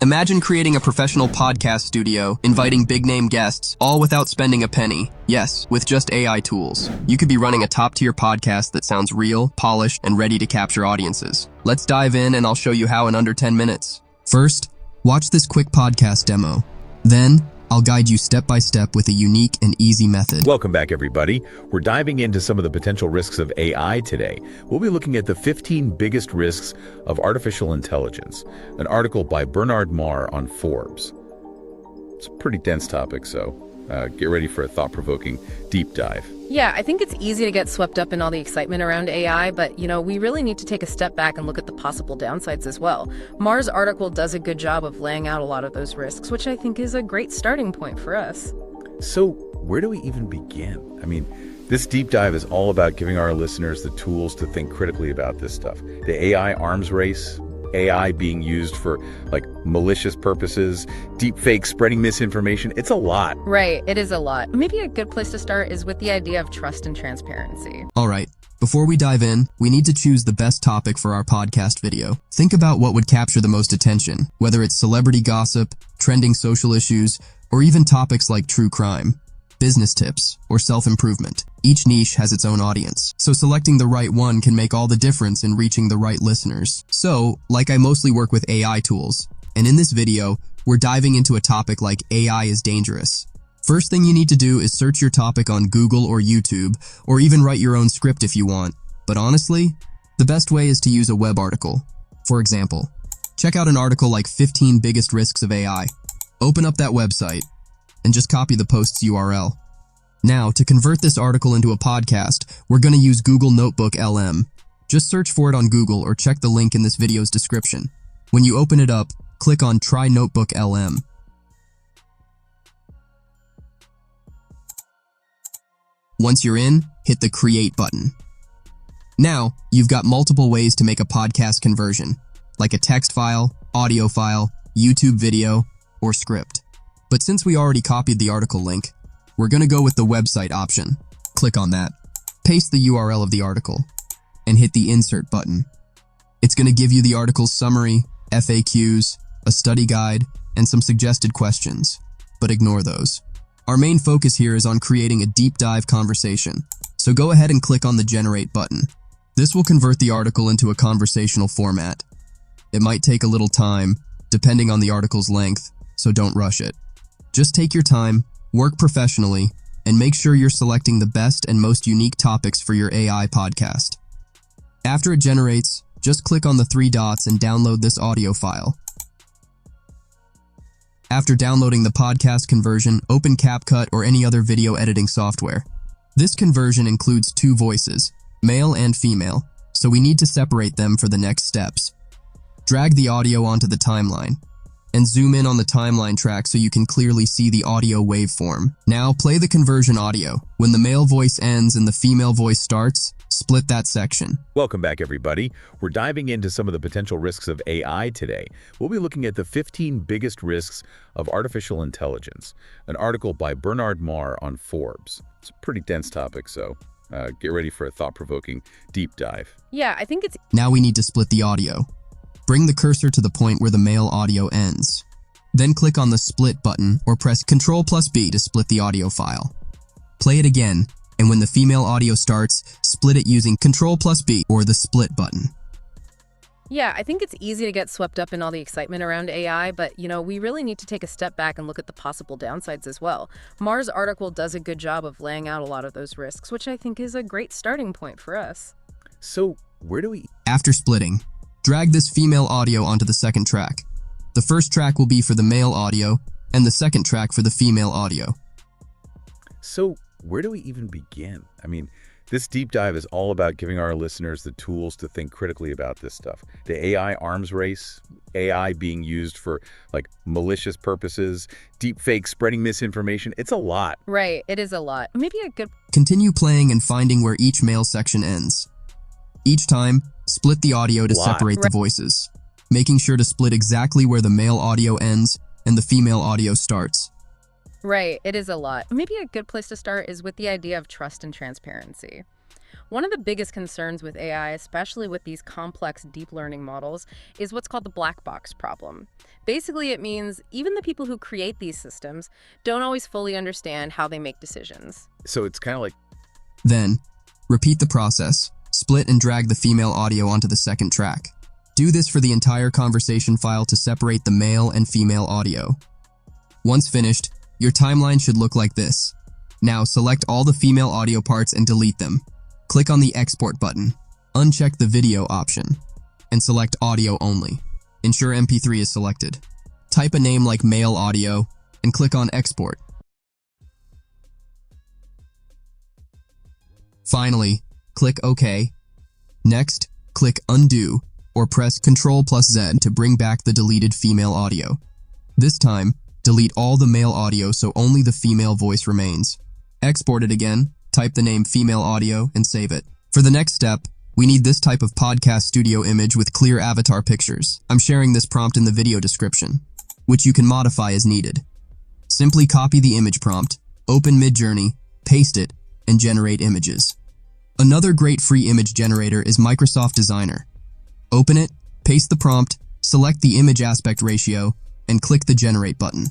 Imagine creating a professional podcast studio, inviting big-name guests, all without spending a penny. Yes, with just AI tools. You could be running a top-tier podcast that sounds real, polished, and ready to capture audiences. Let's dive in and I'll show you how in under 10 minutes. First, watch this quick podcast demo. Then, I'll guide you step by step with a unique and easy method. Welcome back, everybody. We're diving into some of the potential risks of AI today. We'll be looking at the 15 biggest risks of artificial intelligence, an article by Bernard Marr on Forbes. It's a pretty dense topic, so get ready for a thought-provoking deep dive. Yeah, I think it's easy to get swept up in all the excitement around AI, but, we really need to take a step back and look at the possible downsides as well. Marr's article does a good job of laying out a lot of those risks, which I think is a great starting point for us. So, where do we even begin? This deep dive is all about giving our listeners the tools to think critically about this stuff. The AI arms race, AI being used for malicious purposes, deep fakes, spreading misinformation. It's a lot. Right, it is a lot. Maybe a good place to start is with the idea of trust and transparency. All right, before we dive in, we need to choose the best topic for our podcast video. Think about what would capture the most attention, whether it's celebrity gossip, trending social issues, or even topics like true crime, business tips, or self-improvement. Each niche has its own audience, so selecting the right one can make all the difference in reaching the right listeners. So, I mostly work with AI tools, and in this video, we're diving into a topic like AI is dangerous. First thing you need to do is search your topic on Google or YouTube, or even write your own script if you want. But honestly, the best way is to use a web article. For example, check out an article like 15 Biggest Risks of AI. Open up that website, and just copy the post's URL. Now, to convert this article into a podcast, we're going to use Google notebooklm. Just search for it on Google or check the link in this video's description. When you open it up, click on Try notebooklm. Once you're in, hit the Create button. Now, you've got multiple ways to make a podcast conversion, like a text file, audio file, YouTube video, or script. But since we already copied the article link, we're going to go with the website option. Click on that, paste the URL of the article, and hit the Insert button. It's going to give you the article's summary, FAQs, a study guide, and some suggested questions, but ignore those. Our main focus here is on creating a deep dive conversation, so go ahead and click on the Generate button. This will convert the article into a conversational format. It might take a little time, depending on the article's length, so don't rush it. Just take your time, work professionally, and make sure you're selecting the best and most unique topics for your AI podcast. After it generates, just click on the 3 dots and download this audio file. After downloading the podcast conversion, open CapCut or any other video editing software. This conversion includes 2 voices, male and female, so we need to separate them for the next steps. Drag the audio onto the timeline, and zoom in on the timeline track so you can clearly see the audio waveform. Now play the conversion audio. When the male voice ends and the female voice starts, split that section. Welcome back, everybody. We're diving into some of the potential risks of AI today. We'll be looking at the 15 biggest risks of artificial intelligence, an article by Bernard Marr on Forbes. It's a pretty dense topic, so get ready for a thought-provoking deep dive. Yeah, I think it's... Now we need to split the audio. Bring the cursor to the point where the male audio ends. Then click on the Split button or press Ctrl+B to split the audio file. Play it again, and when the female audio starts, split it using Ctrl+B or the Split button. Yeah, I think it's easy to get swept up in all the excitement around AI, but, we really need to take a step back and look at the possible downsides as well. Marr's article does a good job of laying out a lot of those risks, which I think is a great starting point for us. So, where do we... After splitting, drag this female audio onto the second track. The first track will be for the male audio, and the second track for the female audio. So, where do we even begin? This deep dive is all about giving our listeners the tools to think critically about this stuff. The AI arms race, AI being used for malicious purposes, deep fakes, spreading misinformation. It's a lot. Right, it is a lot. Maybe a good... Continue playing and finding where each male section ends. Each time, split the audio to separate the voices, making sure to split exactly where the male audio ends and the female audio starts. Right, it is a lot. Maybe a good place to start is with the idea of trust and transparency. One of the biggest concerns with AI, especially with these complex deep learning models, is what's called the black box problem. Basically, it means even the people who create these systems don't always fully understand how they make decisions. So it's kind of like, Then, repeat the process. Split and drag the female audio onto the second track. Do this for the entire conversation file to separate the male and female audio. Once finished, your timeline should look like this. Now select all the female audio parts and delete them. Click on the Export button. Uncheck the Video option and select Audio only. Ensure MP3 is selected. Type a name like Male Audio and click on Export. Finally, click OK. Next, click Undo or press Ctrl+Z to bring back the deleted female audio. This time, delete all the male audio so only the female voice remains. Export it again, type the name Female Audio, and save it. For the next step, we need this type of podcast studio image with clear avatar pictures. I'm sharing this prompt in the video description, which you can modify as needed. Simply copy the image prompt, open Midjourney, paste it, and generate images. Another great free image generator is Microsoft Designer. Open it, paste the prompt, select the image aspect ratio, and click the Generate button.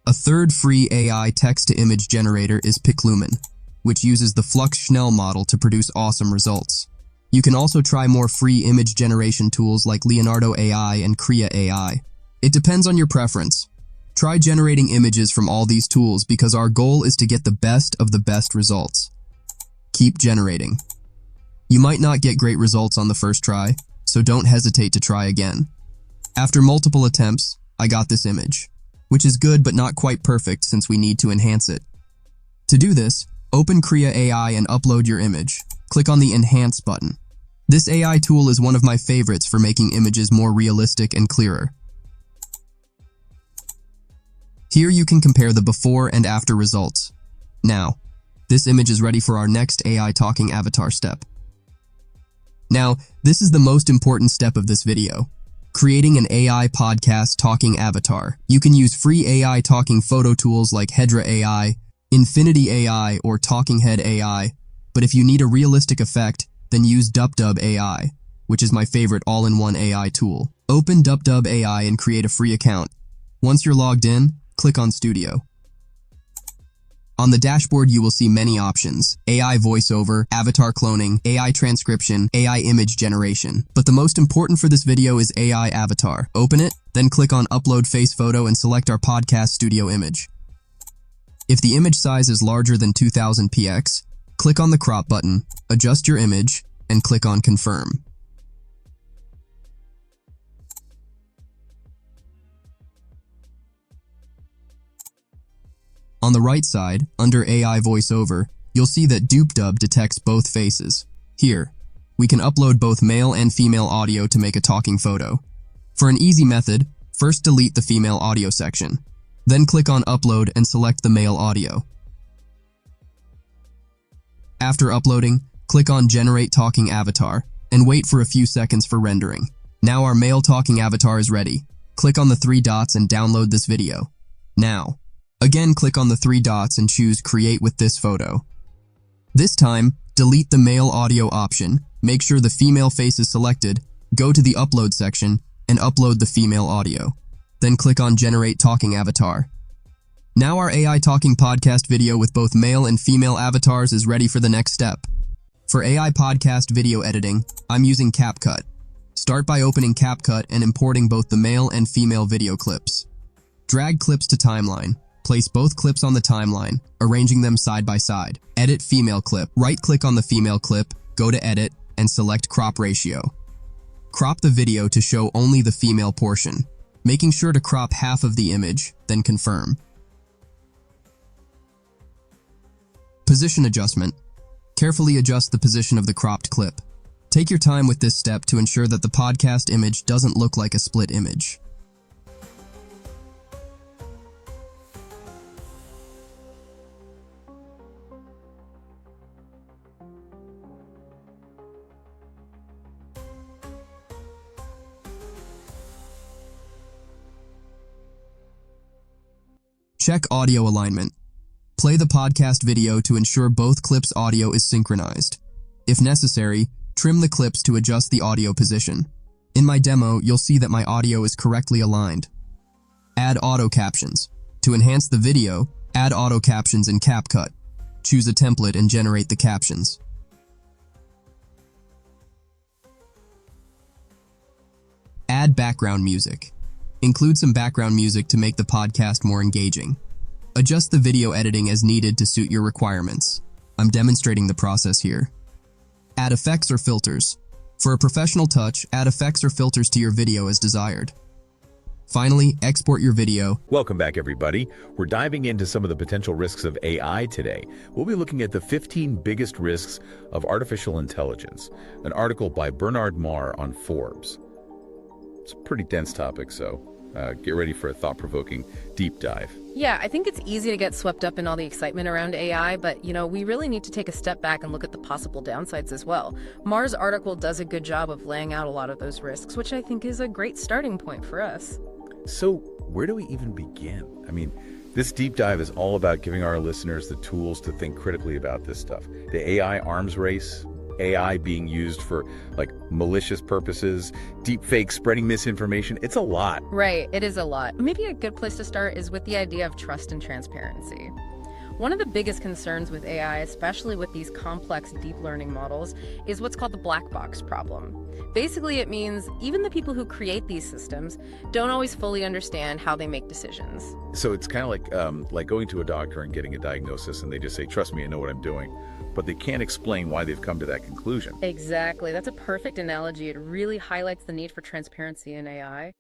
A third free AI text-to-image generator is Piclumen, which uses the Flux-Schnell model to produce awesome results. You can also try more free image generation tools like Leonardo AI and Crea AI. It depends on your preference. Try generating images from all these tools because our goal is to get the best of the best results. Keep generating. You might not get great results on the first try, so don't hesitate to try again. After multiple attempts, I got this image, which is good but not quite perfect since we need to enhance it. To do this, open Crea AI and upload your image. Click on the Enhance button. This AI tool is one of my favorites for making images more realistic and clearer. Here you can compare the before and after results. Now, this image is ready for our next AI talking avatar step. Now, this is the most important step of this video. Creating an AI podcast talking avatar. You can use free AI talking photo tools like Hedra AI, Infinity AI, or TalkingHead AI, but if you need a realistic effect, then use DupDub AI, which is my favorite all-in-one AI tool. Open DupDub AI and create a free account. Once you're logged in, click on Studio. On the dashboard, you will see many options: AI voiceover, avatar cloning, AI transcription, AI image generation. But the most important for this video is AI avatar. Open it, then click on Upload Face Photo and select our podcast studio image. If the image size is larger than 2000px, click on the crop button, adjust your image, and click on Confirm. On the right side, under AI voiceover, you'll see that DupDub detects both faces. Here, we can upload both male and female audio to make a talking photo. For an easy method, first delete the female audio section. Then click on Upload and select the male audio. After uploading, click on Generate Talking Avatar and wait for a few seconds for rendering. Now our male talking avatar is ready. Click on the three dots and download this video. Now, again click on the three dots and choose Create with this photo. This time, delete the male audio option, make sure the female face is selected, go to the Upload section, and upload the female audio. Then click on Generate Talking Avatar. Now our AI talking podcast video with both male and female avatars is ready for the next step. For AI podcast video editing, I'm using CapCut. Start by opening CapCut and importing both the male and female video clips. Drag clips to timeline. Place both clips on the timeline, arranging them side by side. Edit female clip. Right-click on the female clip, go to Edit, and select Crop Ratio. Crop the video to show only the female portion, making sure to crop half of the image, then confirm. Position adjustment. Carefully adjust the position of the cropped clip. Take your time with this step to ensure that the podcast image doesn't look like a split image. Check audio alignment. Play the podcast video to ensure both clips' audio is synchronized. If necessary, trim the clips to adjust the audio position. In my demo, you'll see that my audio is correctly aligned. Add auto-captions. To enhance the video, add auto-captions in CapCut. Choose a template and generate the captions. Add background music. Include some background music to make the podcast more engaging. Adjust the video editing as needed to suit your requirements. I'm demonstrating the process here. Add effects or filters. For a professional touch, add effects or filters to your video as desired. Finally, export your video. Welcome back, everybody. We're diving into some of the potential risks of AI today. We'll be looking at the 15 biggest risks of artificial intelligence, an article by Bernard Marr on Forbes. It's a pretty dense topic, so get ready for a thought-provoking deep dive. Yeah, I think it's easy to get swept up in all the excitement around AI, but, we really need to take a step back and look at the possible downsides as well. Marr's article does a good job of laying out a lot of those risks, which I think is a great starting point for us. So where do we even begin? I mean, this deep dive is all about giving our listeners the tools to think critically about this stuff. The AI arms race, AI being used for malicious purposes, deep fakes, spreading misinformation. It's a lot. Right, it is a lot. Maybe a good place to start is with the idea of trust and transparency. One of the biggest concerns with AI, especially with these complex deep learning models, is what's called the black box problem. Basically, it means even the people who create these systems don't always fully understand how they make decisions. So it's kind of like going to a doctor and getting a diagnosis and they just say, trust me, I know what I'm doing. But they can't explain why they've come to that conclusion. Exactly. That's a perfect analogy. It really highlights the need for transparency in AI.